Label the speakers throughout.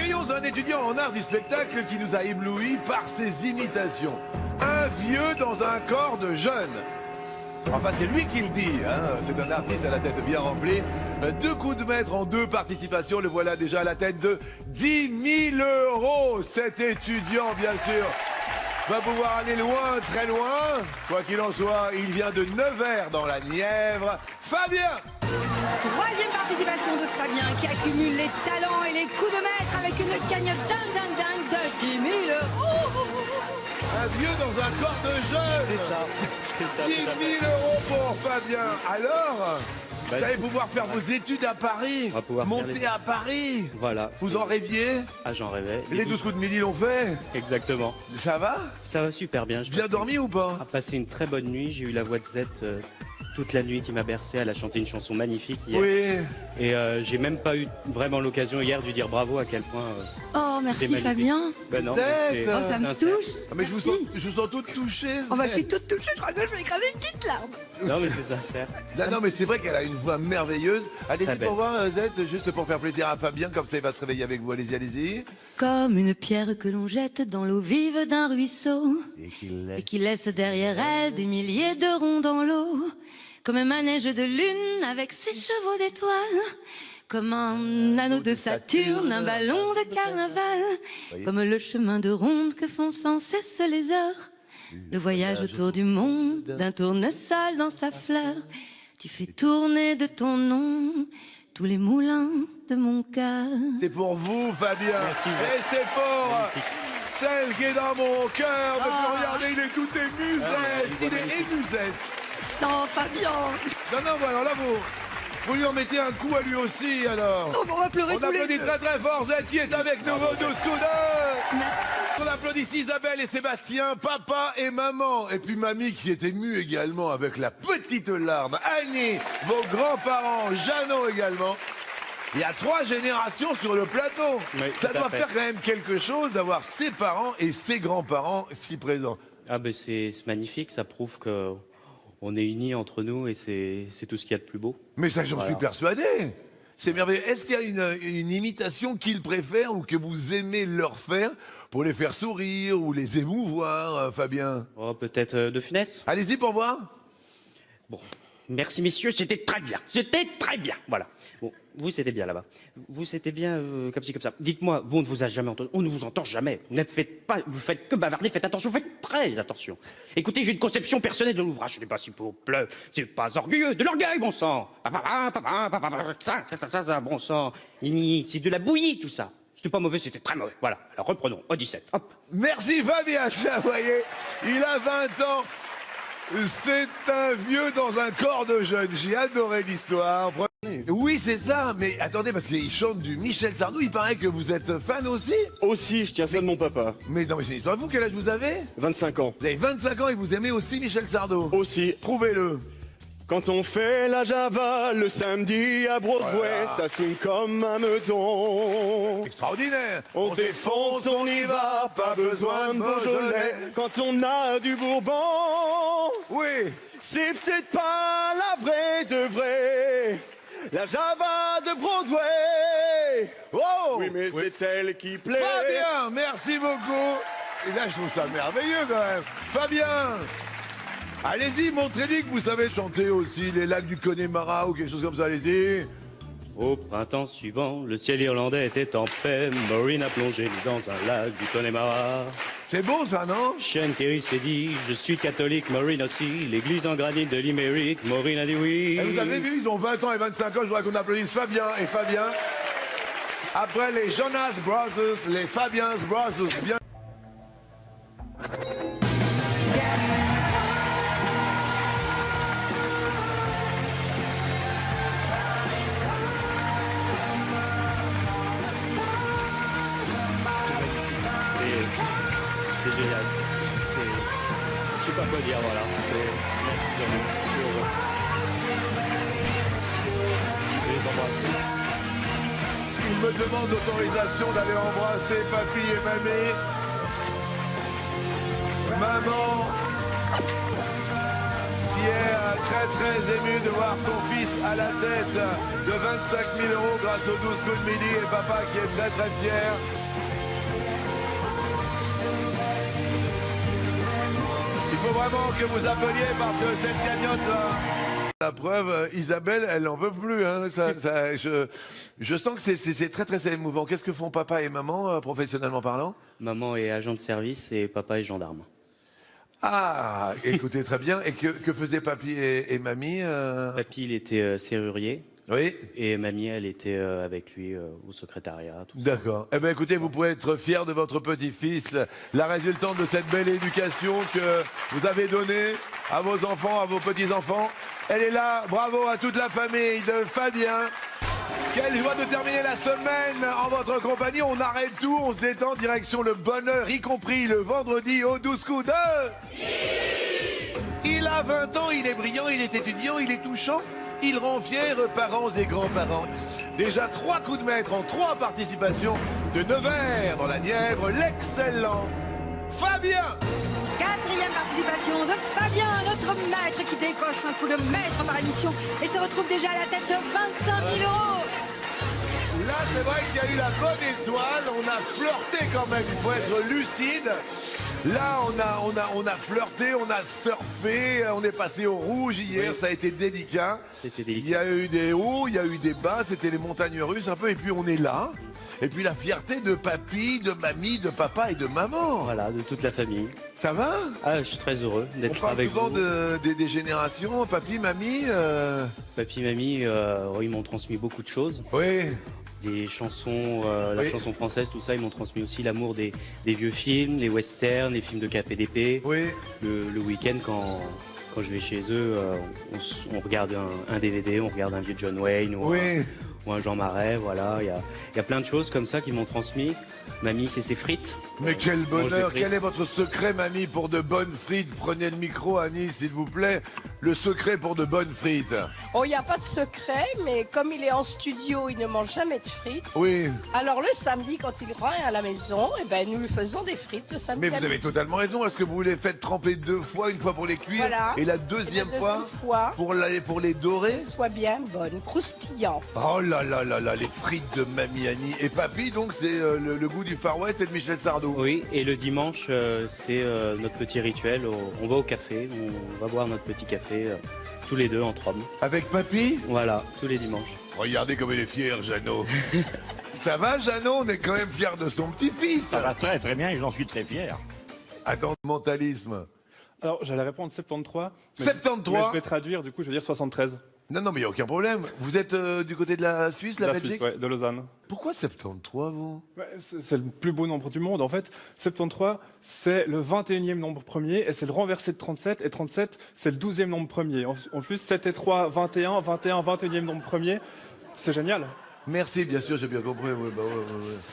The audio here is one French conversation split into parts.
Speaker 1: Accueillons un étudiant en art du spectacle qui nous a éblouis par ses imitations. Un vieux dans un corps de jeune. Enfin, c'est lui qui le dit, hein. C'est un artiste à la tête bien remplie. 2 coups de maître en 2 participations, le voilà déjà à la tête de 10 000 €. Cet étudiant, bien sûr, va pouvoir aller loin, très loin. Quoi qu'il en soit, il vient de Nevers dans la Nièvre. Fabien!
Speaker 2: 3e participation de Fabien qui accumule les talents et les coups de maître avec une cagnotte dingue de 10 000 €.
Speaker 1: Un vieux dans un corps de jeune.
Speaker 3: C'est ça.
Speaker 1: 10 000 € pour Fabien. Alors,
Speaker 3: Bah,
Speaker 1: vous allez pouvoir faire vos études à Paris.
Speaker 3: On va pouvoir faire
Speaker 1: monter
Speaker 3: les-
Speaker 1: à Paris.
Speaker 3: Voilà.
Speaker 1: Vous en rêviez?
Speaker 3: Ah, j'en rêvais.
Speaker 1: Les 12 coups de midi l'ont fait.
Speaker 3: Exactement.
Speaker 1: Ça va?
Speaker 3: Ça va super bien. Je
Speaker 1: Bien
Speaker 3: passe-
Speaker 1: dormi ou pas?
Speaker 3: a passé une très bonne nuit. J'ai eu la voix de Z toute la nuit qui m'a bercé. Elle a chanté une chanson magnifique hier.
Speaker 1: Oui.
Speaker 3: Et j'ai même pas eu vraiment l'occasion hier de lui dire bravo à quel point.
Speaker 2: Oh, merci
Speaker 3: magnifique.
Speaker 2: Fabien.
Speaker 3: Ben non,
Speaker 1: Z,
Speaker 3: mais
Speaker 1: oh,
Speaker 2: Ça me
Speaker 3: sincère.
Speaker 2: touche.
Speaker 1: Ah, mais je vous sens toute touchée.
Speaker 2: Oh, bah, je suis toute touchée. Je crois que je vais écraser une petite larme.
Speaker 3: Non, mais c'est sincère.
Speaker 1: Non, mais c'est vrai qu'elle a une voix merveilleuse. Allez-y
Speaker 3: Très belle.
Speaker 1: pour voir, Z, juste pour faire plaisir à Fabien, comme ça il va se réveiller avec vous. Allez-y, allez-y.
Speaker 2: Comme une pierre que l'on jette dans l'eau vive d'un ruisseau et qui laisse derrière elle des milliers de ronds dans l'eau. Comme un manège de lune avec ses chevaux d'étoiles. Comme un anneau de Saturne, un ballon de carnaval. Comme le chemin de ronde que font sans cesse les heures. Le voyage autour du monde d'un tournesol dans sa fleur. Tu fais tourner de ton nom tous les moulins de mon cœur.
Speaker 1: C'est pour vous, Fabien.
Speaker 3: Merci, Z.
Speaker 1: Et c'est pour celle qui est dans mon cœur.
Speaker 2: Ah.
Speaker 1: Depuis, regardez, il est tout ému, Z. Il est ému, Z.
Speaker 2: Non, Fabien.
Speaker 1: Non, voilà, là, vous lui en mettez un coup à lui aussi, alors.
Speaker 2: Oh, on va pleurer
Speaker 1: On
Speaker 2: tous les
Speaker 1: applaudit
Speaker 2: deux.
Speaker 1: très fort Z qui est avec nous, vos 12 coups de... On applaudit Isabelle et Sébastien, papa et maman. Et puis mamie qui est émue également avec la petite larme. Annie, vos grands-parents, Jeannot également. Il y a 3 générations sur le plateau.
Speaker 3: Oui,
Speaker 1: Ça
Speaker 3: tout à
Speaker 1: doit
Speaker 3: fait.
Speaker 1: faire quand même quelque chose d'avoir ses parents et ses grands-parents si présents.
Speaker 3: Ah, ben c'est magnifique. Ça prouve que on est unis entre nous et c'est tout ce qu'il y a de plus beau.
Speaker 1: Mais ça, j'en
Speaker 3: Voilà.
Speaker 1: suis persuadé. C'est merveilleux. Est-ce qu'il y a une imitation qu'ils préfèrent ou que vous aimez leur faire pour les faire sourire ou les émouvoir, Fabien?
Speaker 3: Oh, peut-être De Funès.
Speaker 1: Allez-y pour voir.
Speaker 3: Bon, merci messieurs, c'était très bien. C'était très bien. Voilà. Bon, vous c'était bien là-bas. Vous c'était bien comme ci comme ça. Dites-moi, vous on ne vous a jamais entendu. On ne vous entend jamais. Faites pas, vous faites que bavarder. Faites attention, faites très attention. Écoutez, j'ai une conception personnelle de l'ouvrage. Ce n'est pas s'il vous plaît. C'est pas orgueilleux, de l'orgueil, bon sang. Ça, bon sang. C'est de la bouillie tout ça. C'était pas mauvais, c'était très mauvais. Voilà. Alors reprenons. Au 17. Hop.
Speaker 1: Merci Fabien. Tiens, vous voyez, il a 20 ans. C'est un vieux dans un corps de jeune. J'ai adoré l'histoire. Oui, c'est ça. Mais attendez, parce qu'il chante du Michel Sardou. Il paraît que vous êtes fan aussi.
Speaker 4: Aussi, je tiens ça de mon papa.
Speaker 1: Mais non, mais c'est une histoire. Vous, quel âge vous avez?
Speaker 4: 25 ans.
Speaker 1: Vous avez 25 ans et vous aimez aussi Michel Sardou.
Speaker 4: Aussi,
Speaker 1: Prouvez-le.
Speaker 4: quand on fait la Java le samedi à Broadway,
Speaker 1: Voilà.
Speaker 4: ça swing comme un meudon.
Speaker 1: Extraordinaire.
Speaker 4: On se défonce, on y va, pas besoin de Beaujolais. Quand on a du Bourbon,
Speaker 1: Oui.
Speaker 4: c'est peut-être pas la vraie de vraie. La Java de Broadway.
Speaker 1: Oh.
Speaker 4: Oui, mais c'est elle qui plaît.
Speaker 1: Fabien, merci beaucoup. Et là, je trouve ça merveilleux quand même. Fabien, allez-y, montrez-lui que vous savez chanter aussi les lacs du Connemara ou quelque chose comme ça, allez-y.
Speaker 3: Au printemps suivant, le ciel irlandais était en paix. Maureen a plongé dans un lac du Connemara.
Speaker 1: C'est bon ça, non?
Speaker 3: Sean Kerry s'est dit, je suis catholique, Maureen aussi. L'église en granit de Limerick, Maureen a dit oui.
Speaker 1: Et vous avez vu, ils ont 20 ans et 25 ans, je voudrais qu'on applaudisse Fabien et Fabien. Après les Jonas Brothers, les Fabians Brothers, bien.
Speaker 3: C'est génial. Je sais pas quoi dire, voilà. Je suis heureux. Je les embrasse.
Speaker 1: Il me demande l'autorisation d'aller embrasser papy et mamie. Maman, qui est très ému de voir son fils à la tête de 25 000 € grâce aux 12 coups de midi et papa qui est très fier. faut vraiment que vous appeliez parce que cette cagnotte-là... La preuve, Isabelle, elle n'en veut plus. Hein. Je sens que c'est très très émouvant. Qu'est-ce que font papa et maman, professionnellement parlant?
Speaker 3: Maman est agent de service et papa est gendarme.
Speaker 1: Ah, écoutez, très bien. Et que faisaient papy et mamie
Speaker 3: Papy, il était serrurier.
Speaker 1: Oui.
Speaker 3: Et mamie, elle était avec lui au secrétariat. Tout ça.
Speaker 1: D'accord. Eh bien, écoutez, vous pouvez être fier de votre petit-fils, la résultante de cette belle éducation que vous avez donnée à vos enfants, à vos petits-enfants. Elle est là. Bravo à toute la famille de Fabien. Quelle joie de terminer la semaine en votre compagnie. On arrête tout, on se détend, direction le bonheur, y compris le vendredi au 12 coups de... Il a 20 ans, il est brillant, il est étudiant, il est touchant. Il rend fiers parents et grands-parents. Déjà 3 coups de maître en 3 participations de Nevers dans la Nièvre, l'excellent Fabien.
Speaker 2: 4e participation de Fabien, notre maître qui décoche un coup de maître par émission et se retrouve déjà à la tête de 25 000 €.
Speaker 1: Là, c'est vrai qu'il y a eu la bonne étoile. On a flirté quand même, il faut être lucide. Là, on a flirté, on a surfé, on est passé au rouge hier, oui. Ça a été délicat.
Speaker 3: C'était délicat.
Speaker 1: Il y a eu des hauts, il y a eu des bas, c'était les montagnes russes un peu, et puis on est là. Et puis la fierté de papy, de mamie, de papa et de maman.
Speaker 3: Voilà, de toute la famille.
Speaker 1: Ça va?
Speaker 3: Ah, je suis très heureux d'être avec vous.
Speaker 1: On parle souvent des générations, papy, mamie
Speaker 3: Papy, mamie, ils m'ont transmis beaucoup de choses.
Speaker 1: Oui.
Speaker 3: Les chansons, la chanson française, tout ça, ils m'ont transmis aussi l'amour des vieux films, les westerns, les films de KPDP.
Speaker 1: Oui.
Speaker 3: Le week-end, quand je vais chez eux, on regarde un DVD, on regarde un vieux John Wayne ou un Jean Marais, voilà. Il y a plein de choses comme ça qui m'ont transmis. Mamie, c'est ses frites.
Speaker 1: Mais quel bonheur! Quel est votre secret, mamie, pour de bonnes frites? Prenez le micro, Annie, s'il vous plaît. Le secret pour de bonnes frites.
Speaker 5: Oh, il n'y a pas de secret, mais comme il est en studio, il ne mange jamais de frites.
Speaker 1: Oui.
Speaker 5: Alors le samedi, quand il rentre à la maison, eh ben, nous lui faisons des frites le samedi.
Speaker 1: Mais vous avez totalement raison. Est-ce que vous les faites tremper 2 fois, une fois pour les cuire,
Speaker 5: voilà.
Speaker 1: Et la deuxième fois pour les dorer?
Speaker 5: Soit bien bonne, croustillant.
Speaker 1: Oh là là là là, les frites de mamie Annie. Et papy, donc, c'est le goût du Far West et de Michel Sardou.
Speaker 3: Oui, et le dimanche, c'est notre petit rituel. On va au café, on va boire notre petit café tous les deux entre hommes.
Speaker 1: Avec papy?
Speaker 3: Voilà, tous les dimanches.
Speaker 1: Regardez comme il est fier, Jeannot. Ça va, Jeannot? On est quand même fier de son petit-fils.
Speaker 6: Ça va très très bien et j'en suis très fier.
Speaker 1: Attends, mentalisme.
Speaker 7: Alors, j'allais répondre 73.
Speaker 1: 73
Speaker 7: mais je vais traduire, du coup, je vais dire 73.
Speaker 1: Non, mais il n'y a aucun problème. Vous êtes du côté de la Suisse, la Belgique?
Speaker 7: Suisse, ouais, de Lausanne.
Speaker 1: Pourquoi 73, vous?
Speaker 7: C'est le plus beau nombre du monde. En fait, 73, c'est le 21e nombre premier et c'est le renversé de 37. Et 37, c'est le 12e nombre premier. En plus, 7 et 3, 21, 21, 21e nombre premier. C'est génial.
Speaker 1: Merci, bien sûr, j'ai bien compris. Ouais.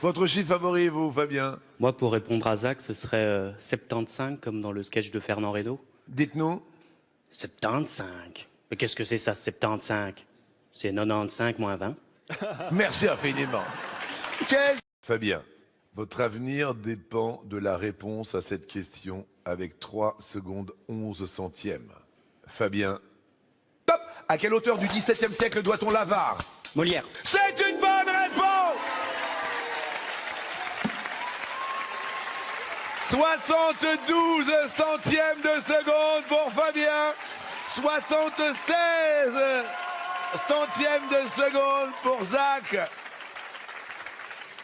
Speaker 1: Votre chiffre favori, vous, Fabien?
Speaker 3: Moi, pour répondre à Zach, ce serait 75, comme dans le sketch de Fernand Reynaud.
Speaker 1: Dites-nous.
Speaker 3: 75. Mais qu'est-ce que c'est ça, 75? C'est 95 moins 20.
Speaker 1: Merci infiniment. Fabien, votre avenir dépend de la réponse à cette question avec 3 secondes 11 centièmes. Fabien, top! À quel auteur du XVIIe siècle doit-on l'Avare?
Speaker 3: Molière.
Speaker 1: C'est une bonne réponse! 72 centièmes de seconde pour Fabien. 76 centièmes de seconde pour Zach.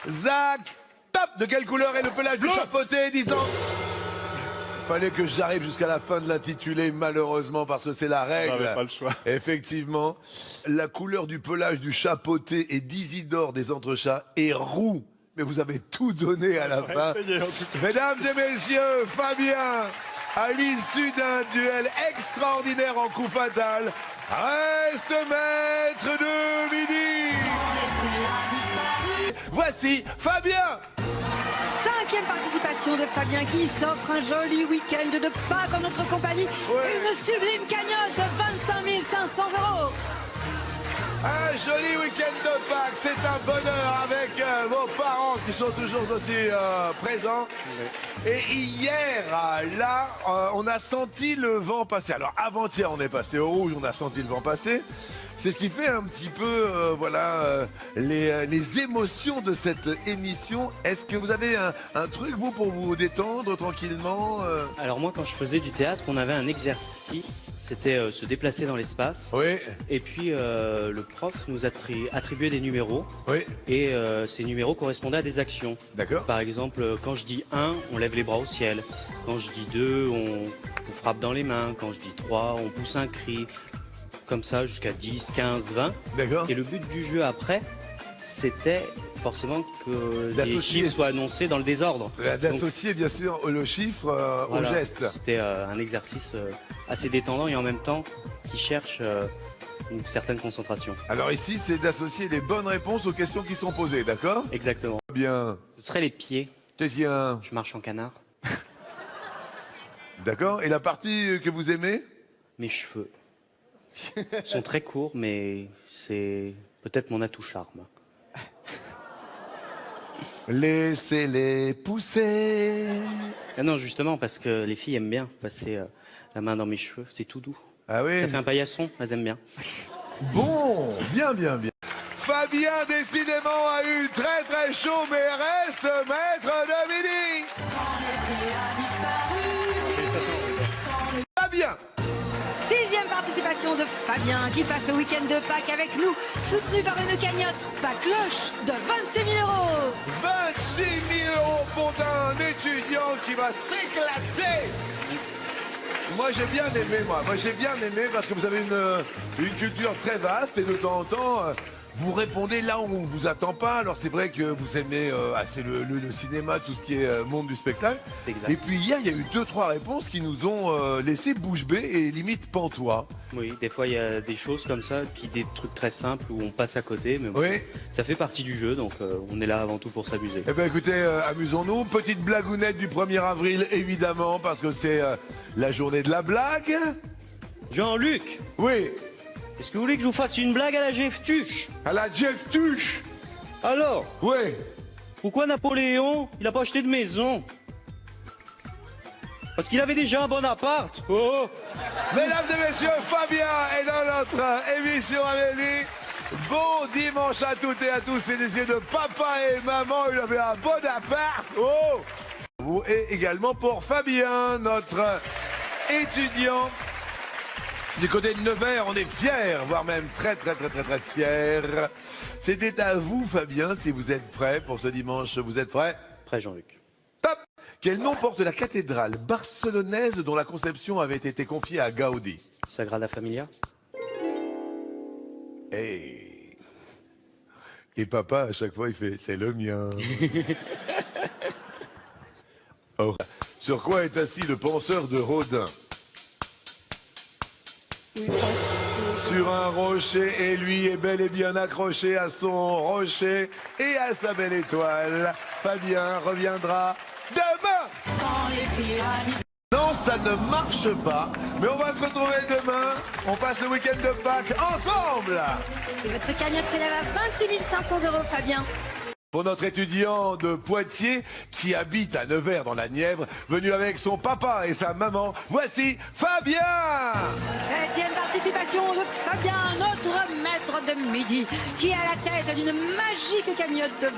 Speaker 1: Zach, top! De quelle couleur est le pelage du chapeauté? 10 ans. Fallait que j'arrive jusqu'à la fin de l'intitulé, malheureusement, parce que c'est la règle.
Speaker 7: J'avais pas le choix.
Speaker 1: Effectivement. La couleur du pelage du chapeauté et d'Isidore des Entrechats est roux. Mais vous avez tout donné à la fin. Mesdames et messieurs, Fabien, à l'issue d'un duel extraordinaire en coup fatal, reste maître de midi. Voici Fabien.
Speaker 2: 5e participation de Fabien qui s'offre un joli week-end de Pâques en notre compagnie et une sublime cagnotte de 25 500 €.
Speaker 1: Un joli week-end de Pâques, c'est un bonheur avec vos parents qui sont toujours aussi présents. Et hier, là, on a senti le vent passer. Alors avant-hier, on est passé au rouge, on a senti le vent passer. C'est ce qui fait un petit peu, les émotions de cette émission. Est-ce que vous avez un truc, vous, pour vous détendre tranquillement
Speaker 3: Alors moi, quand je faisais du théâtre, on avait un exercice, c'était se déplacer dans l'espace.
Speaker 1: Oui,
Speaker 3: Et puis le prof nous attribuait des numéros
Speaker 1: oui,
Speaker 3: et ces numéros correspondaient à des actions.
Speaker 1: d'accord.
Speaker 3: Par exemple, quand je dis 1, on lève les bras au ciel. Quand je dis 2, on frappe dans les mains. Quand je dis 3, on pousse un cri. Comme ça, jusqu'à 10, 15, 20.
Speaker 1: D'accord.
Speaker 3: Et le but du jeu après, c'était forcément que les
Speaker 1: D'associer.
Speaker 3: chiffres soient annoncés dans le désordre.
Speaker 1: D'associer, bien sûr, le chiffre
Speaker 3: Voilà,
Speaker 1: au geste.
Speaker 3: C'était un exercice assez détendant et en même temps qui cherche une certaine concentration.
Speaker 1: Alors ici, c'est d'associer les bonnes réponses aux questions qui sont posées, d'accord?
Speaker 3: Exactement.
Speaker 1: Bien.
Speaker 3: Ce serait les pieds.
Speaker 1: Qu'est-ce qu'il y a?
Speaker 3: Je marche en canard.
Speaker 1: D'accord. Et la partie que vous aimez?
Speaker 3: Mes cheveux sont très courts, mais c'est peut-être mon atout charme.
Speaker 1: Laissez-les pousser.
Speaker 3: Ah non, justement, parce que les filles aiment bien passer la main dans mes cheveux. C'est tout doux.
Speaker 1: Ah oui.
Speaker 3: Ça fait un paillasson, elles aiment bien.
Speaker 1: Bon, bien, bien, bien. Fabien, décidément, a eu très très chaud, mais reste maître de midi. Fabien.
Speaker 2: 6e participation de Fabien qui passe le week-end de Pâques avec nous, soutenu par une cagnotte Pâques-Cloche de 26 000 euros.
Speaker 1: 26 000 euros pour un étudiant qui va s'éclater. Moi j'ai bien aimé, moi j'ai bien aimé parce que vous avez une culture très vaste et de temps en temps vous répondez là où on ne vous attend pas. Alors c'est vrai que vous aimez assez le cinéma, tout ce qui est monde du spectacle.
Speaker 3: Exact.
Speaker 1: Et puis hier il y a eu 2-3 réponses qui nous ont laissé bouche bée et limite pantois.
Speaker 3: Oui, des fois il y a des choses comme ça, puis des trucs très simples où on passe à côté, mais bon,
Speaker 1: Oui.
Speaker 3: ça fait partie du jeu, donc on est là avant tout pour s'amuser.
Speaker 1: Eh bien écoutez, amusons-nous. Petite blagounette du 1er avril évidemment parce que c'est la journée de la blague.
Speaker 3: Jean-Luc,
Speaker 1: Oui,
Speaker 3: est-ce que vous voulez que je vous fasse une blague à la Jeff Tuche?
Speaker 1: à la Jeff Tuche.
Speaker 3: Alors,
Speaker 1: Oui.
Speaker 3: pourquoi Napoléon, il n'a pas acheté de maison? Parce qu'il avait déjà un bon appart. Oh!
Speaker 1: Mesdames et messieurs, Fabien est dans notre émission Amélie. Bon dimanche à toutes et à tous, c'est des yeux de papa et maman, il avait un bon appart. Oh! Et également pour Fabien, notre étudiant du côté de Nevers, on est fiers, voire même très fiers. C'était à vous Fabien, si vous êtes prêts pour ce dimanche, vous êtes prêts?
Speaker 3: Prêt, Jean-Luc.
Speaker 1: Top! Quel nom porte la cathédrale barcelonaise dont la conception avait été confiée à Gaudi?
Speaker 3: Sagrada Familia.
Speaker 1: Hey. Et papa, à chaque fois, il fait « c'est le mien ». Oh. Sur quoi est assis le penseur de Rodin? Sur un rocher, et lui est bel et bien accroché à son rocher et à sa belle étoile. Fabien reviendra demain. Non, ça ne marche pas, mais on va se retrouver demain. On passe le week-end de Pâques ensemble.
Speaker 2: Et votre cagnotte s'élève à 26 500 euros, Fabien.
Speaker 1: Pour notre étudiant de Poitiers qui habite à Nevers dans la Nièvre, venu avec son papa et sa maman, voici Fabien.
Speaker 2: 7e participation de Fabien, notre maître de midi, qui est à la tête d'une magique cagnotte de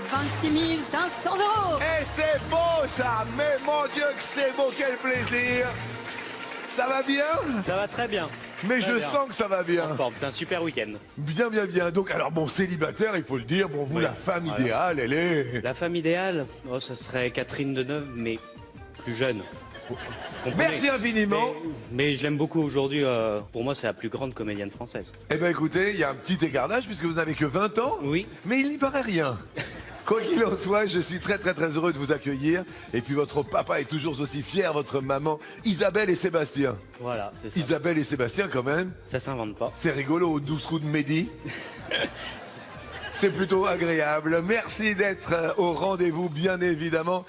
Speaker 2: 26 500 euros.
Speaker 1: Et c'est beau ça, mais mon Dieu que c'est beau, quel plaisir. Ça va bien?
Speaker 3: Ça va très bien.
Speaker 1: Mais
Speaker 3: Très
Speaker 1: je
Speaker 3: bien.
Speaker 1: sens que ça va bien.
Speaker 3: En forme, c'est un super week-end.
Speaker 1: Bien, bien, bien. Donc, alors bon, célibataire, il faut le dire, bon, vous,
Speaker 3: Oui.
Speaker 1: la femme
Speaker 3: Voilà.
Speaker 1: idéale, elle est...
Speaker 3: La femme idéale, oh, ce serait Catherine Deneuve, mais plus jeune. Comprenez.
Speaker 1: Merci infiniment.
Speaker 3: Mais je l'aime beaucoup aujourd'hui. Pour moi, c'est la plus grande comédienne française.
Speaker 1: Eh bien, écoutez, il y a un petit écartage puisque vous n'avez que 20 ans.
Speaker 3: Oui.
Speaker 1: Mais il n'y paraît rien. Quoi qu'il en soit, je suis très heureux de vous accueillir. Et puis votre papa est toujours aussi fier, votre maman, Isabelle et Sébastien.
Speaker 3: Voilà, c'est ça.
Speaker 1: Isabelle et Sébastien quand même,
Speaker 3: Ça s'invente pas.
Speaker 1: c'est rigolo aux 12 coups de Mehdi. C'est plutôt agréable. Merci d'être au rendez-vous, bien évidemment.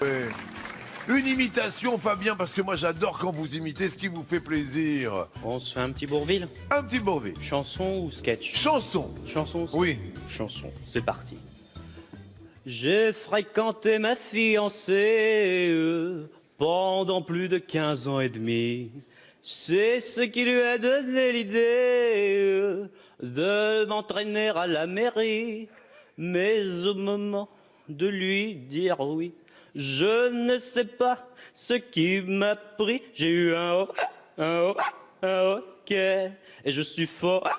Speaker 1: Une imitation, Fabien, parce que moi j'adore quand vous imitez, ce qui vous fait plaisir.
Speaker 3: On se fait un petit Bourville.
Speaker 1: Un petit brevet.
Speaker 3: Chanson ou sketch?
Speaker 1: Chanson.
Speaker 3: Chanson.
Speaker 1: Oui.
Speaker 3: Chanson. C'est parti. J'ai fréquenté ma fiancée pendant plus de 15 ans et demi. C'est ce qui lui a donné l'idée de m'entraîner à la mairie. Mais au moment de lui dire oui, je ne sais pas ce qui m'a pris. J'ai eu un hoquet. Et je suffoquais.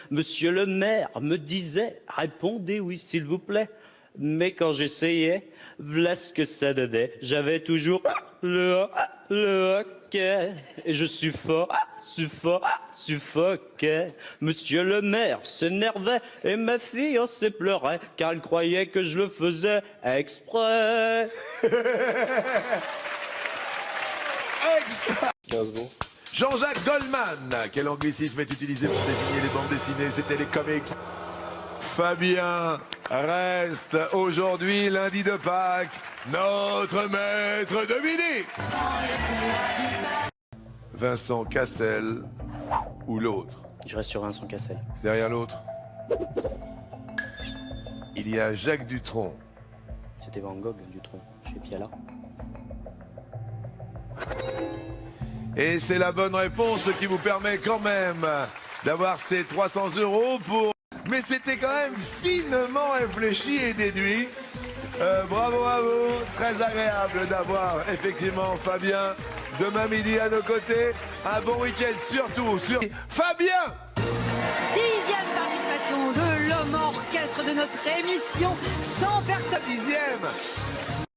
Speaker 3: Monsieur le maire me disait, répondez oui s'il vous plaît. Mais quand j'essayais, voilà ce que ça donnait. J'avais toujours le hoquet. Et je suffoquais. Monsieur le maire s'énervait et ma fiancée pleurait car elle croyait que je le faisais exprès.
Speaker 1: Jean-Jacques Goldman. Quel anglicisme est utilisé pour désigner les bandes dessinées? C'était les comics. Fabien reste aujourd'hui, lundi de Pâques, notre maître de midi. Vincent Cassel ou l'autre?
Speaker 3: Je reste sur Vincent Cassel.
Speaker 1: Derrière l'autre, il y a Jacques Dutronc.
Speaker 3: C'était Van Gogh, Dutronc, chez Piala.
Speaker 1: Et c'est la bonne réponse qui vous permet quand même d'avoir ces 300 € pour... Mais c'était quand même finement réfléchi et déduit. Bravo à vous, très agréable d'avoir effectivement Fabien demain midi à nos côtés. Un bon week-end surtout sur Fabien.
Speaker 2: 10e participation de l'homme orchestre de notre émission, 100 personnes.
Speaker 1: 10e.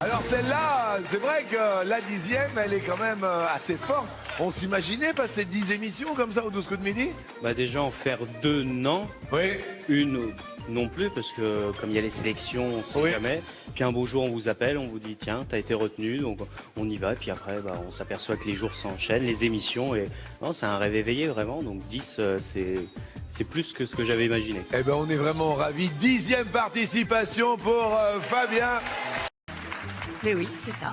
Speaker 1: Alors celle-là, c'est vrai que la 10e, elle est quand même assez forte. On s'imaginait passer 10 émissions comme ça au 12 coups de midi?
Speaker 3: Bah déjà en faire 2, non.
Speaker 1: Oui.
Speaker 3: Une non plus, parce que comme il y a les sélections, on ne sait jamais. Puis un beau jour, on vous appelle, on vous dit tiens, t'as été retenu, donc on y va. Et puis après, bah, on s'aperçoit que les jours s'enchaînent, les émissions, et non, c'est un rêve éveillé vraiment. Donc 10, c'est plus que ce que j'avais imaginé.
Speaker 1: Eh ben, on est vraiment ravis. 10e participation pour Fabien.
Speaker 2: Mais oui, c'est ça.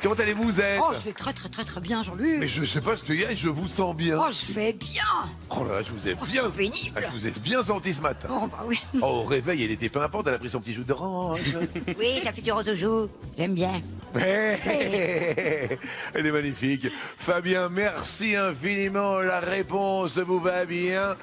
Speaker 1: Comment allez-vous, vous êtes?
Speaker 2: Oh, je vais très bien, Jean-Luc.
Speaker 1: Mais je sais pas ce qu'il y a, je vous sens bien.
Speaker 2: Oh, je vais bien.
Speaker 1: Oh là là, je vous ai bien...
Speaker 2: C'est pénible.
Speaker 1: Ah, je vous ai bien senti ce matin.
Speaker 2: Oh, bah oui.
Speaker 1: Oh, au réveil, elle était pimpante, elle a pris son petit jus d'orange.
Speaker 2: Oui, ça fait du rose au jour. J'aime bien.
Speaker 1: Elle est magnifique. Fabien, merci infiniment. La réponse vous va bien.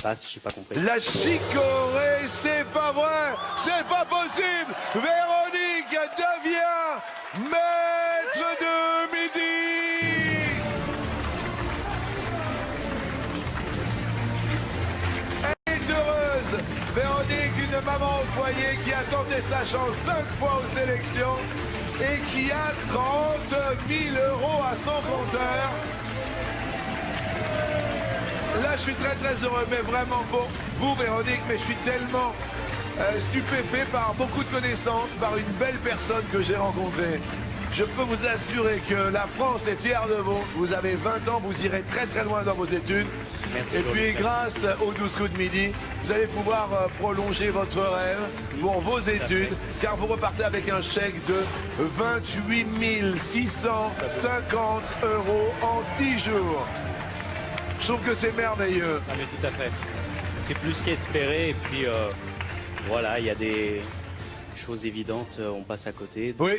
Speaker 3: Ah, j'ai pas compris.
Speaker 1: La chicorée, c'est pas vrai, c'est pas possible. Véronique devient maître de midi. Elle est heureuse. Véronique, une maman au foyer qui a tenté sa chance 5 fois aux sélections et qui a 30 000 € à son compteur. Là, je suis très heureux, mais vraiment pour vous, Véronique, mais je suis tellement stupéfait par beaucoup de connaissances, par une belle personne que j'ai rencontrée. Je peux vous assurer que la France est fière de vous. Vous avez 20 ans, vous irez très loin dans vos études.
Speaker 3: Merci,
Speaker 1: et puis,
Speaker 3: Véronique.
Speaker 1: grâce aux 12 coups de midi, vous allez pouvoir prolonger votre rêve pour vos études, car vous repartez avec un chèque de 28 650 € en 10 jours. Je trouve que c'est merveilleux.
Speaker 3: Ah mais tout à fait. C'est plus qu'espéré et puis voilà, il y a des choses évidentes, on passe à côté.
Speaker 1: Oui.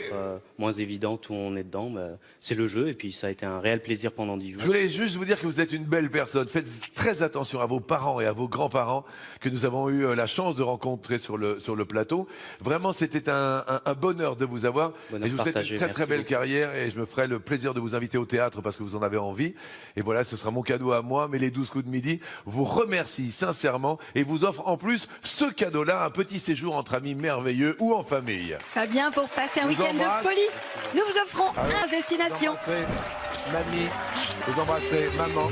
Speaker 3: Moins évidentes où on est dedans, bah, c'est le jeu et puis ça a été un réel plaisir pendant 10 jours.
Speaker 1: Je voulais juste vous dire que vous êtes une belle personne. Faites très attention à vos parents et à vos grands-parents que nous avons eu la chance de rencontrer sur le plateau. Vraiment, c'était un bonheur de vous avoir.
Speaker 3: Bonheur
Speaker 1: et je vous souhaite
Speaker 3: partagé,
Speaker 1: une très
Speaker 3: merci
Speaker 1: belle
Speaker 3: beaucoup.
Speaker 1: carrière et je me ferai le plaisir de vous inviter au théâtre parce que vous en avez envie. Et voilà, ce sera mon cadeau à moi. Mais les 12 coups de midi vous remercient sincèrement et vous offrent en plus ce cadeau-là, un petit séjour entre amis merveilleux ou en famille.
Speaker 2: Fabien, pour passer un
Speaker 1: Je vous
Speaker 2: week-end
Speaker 1: embrasse.
Speaker 2: de folie, nous vous offrons un destination.
Speaker 1: Vous embrasserez mamie, vous embrasserez maman,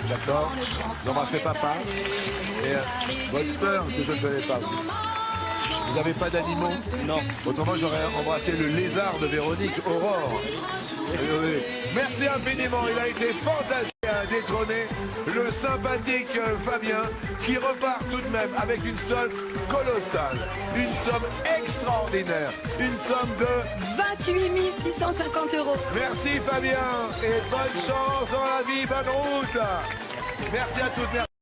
Speaker 1: d'accord? Vous embrasserez papa et votre sœur que je ne connais pas. Vous n'avez pas d'animaux?
Speaker 3: Non.
Speaker 1: Autrement, j'aurais embrassé le lézard de Véronique, Aurore. Merci infiniment, il a été fantastique à détrôner le sympathique Fabien qui repart tout de même avec une somme colossale, une somme extraordinaire, une somme de
Speaker 2: 28 650 €.
Speaker 1: Merci Fabien et bonne chance dans la vie, bonne route. Merci à toutes. Merci.